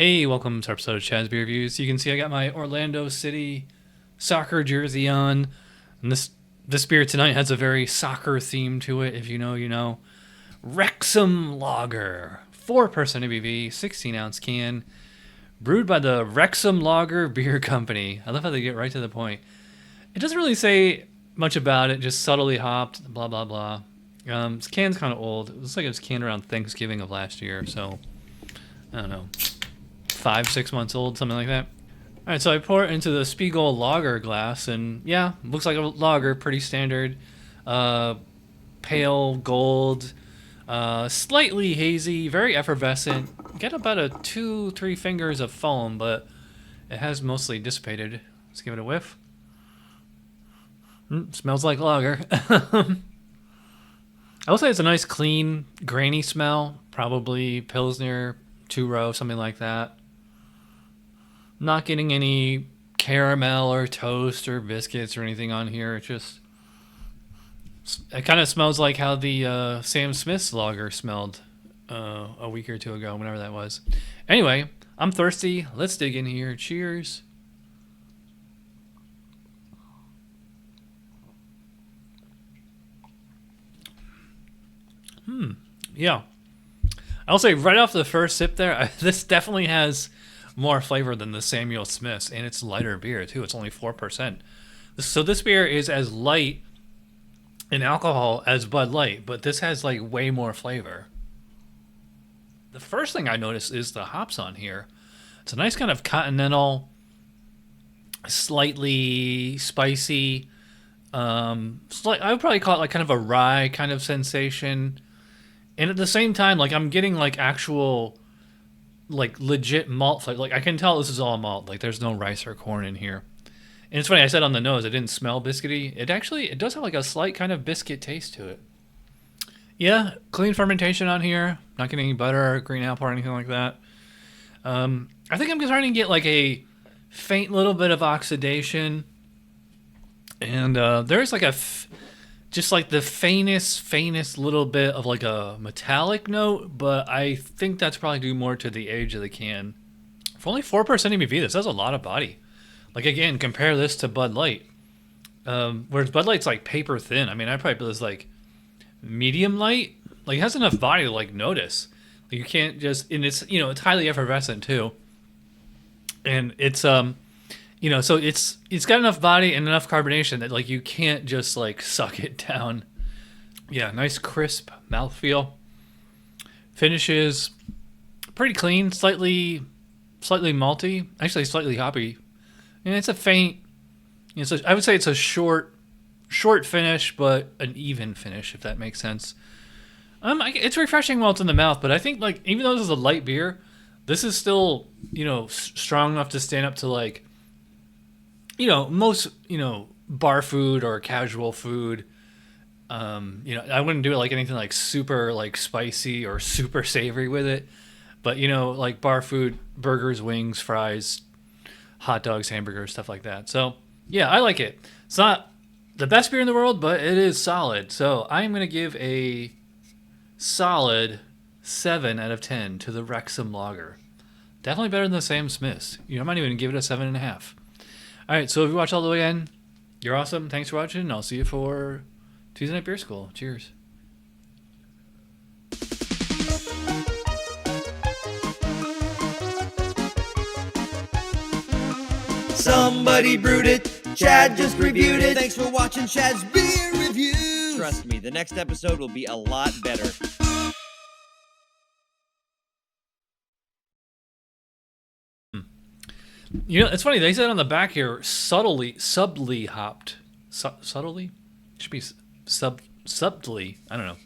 Hey, welcome to our episode of Chad's Beer Reviews. You can see I got my Orlando City soccer jersey on. And this beer tonight has a very soccer theme to it. If you know, you know. Wrexham Lager. 4% ABV, 16-ounce can. Brewed by the Wrexham Lager Beer Company. I love how they get right to the point. It doesn't really say much about it, just subtly hopped, blah, blah, blah. This can's kind of old. It looks like it was canned around Thanksgiving of last year, so I don't know. 5-6 months old, something like that. All right, so I pour it into the 𝓑𝓻𝓮𝓬𝓲 lager glass, and yeah, looks like a lager, pretty standard. Pale gold, slightly hazy, very effervescent. Get about a 2-3 fingers of foam, but it has mostly dissipated. Let's give it a whiff. Smells like lager. I will say it's a nice, clean, grainy smell. Probably Pilsner, 2-row, something like that. Not getting any caramel or toast or biscuits or anything on here. It kind of smells like how the Sam Smith's lager smelled a week or two ago, whenever that was. Anyway, I'm thirsty. Let's dig in here. Cheers. Yeah. I'll say right off the first sip there, this definitely has more flavor than the Samuel Smith's, and it's lighter beer too. It's only 4%. So this beer is as light in alcohol as Bud Light, but this has like way more flavor. The first thing I noticed is the hops on here. It's a nice kind of continental, slightly spicy, I would probably call it like kind of a rye kind of sensation. And at the same time, like I'm getting like actual, like legit malt flavor. Like I can tell this is all malt. Like there's no rice or corn in here. And it's funny, I said on the nose it didn't smell biscuity. It does have like a slight kind of biscuit taste to it. Yeah, clean fermentation on here. Not getting any butter or green apple or anything like that. I think I'm starting to get like a faint little bit of oxidation. And there's like just like the faintest little bit of like a metallic note, but I think that's probably due more to the age of the can. For only 4% ABV, this has a lot of body. Like again, compare this to Bud Light. Whereas Bud Light's like paper thin. I mean, I probably put this like medium light. Like it has enough body to like notice. Like, you can't just, and it's, you know, it's highly effervescent too. And it's, you know, so it's got enough body and enough carbonation that like you can't just like suck it down. Yeah, nice crisp mouthfeel. Finishes pretty clean, slightly malty, actually slightly hoppy. And it's a faint, I would say it's a short finish, but an even finish, if that makes sense. It's refreshing while it's in the mouth, but I think like even though this is a light beer, this is still, you know, strong enough to stand up to like, you know, most, you know, bar food or casual food. You know, I wouldn't do it like anything like super like spicy or super savory with it. But, you know, like bar food, burgers, wings, fries, hot dogs, hamburgers, stuff like that. So, yeah, I like it. It's not the best beer in the world, but it is solid. So I'm going to give a solid 7 out of 10 to the Wrexham Lager. Definitely better than the Sam Smith's. You know, I might even give it a 7.5. All right, so if you watch all the way in, you're awesome. Thanks for watching, and I'll see you for Tuesday Night Beer School. Cheers. Somebody brewed it, Chad just reviewed it. Thanks for watching Chad's Beer Reviews. Trust me, the next episode will be a lot better. You know, it's funny. They said on the back here, subtly hopped. Subtly? It should be subtly. I don't know.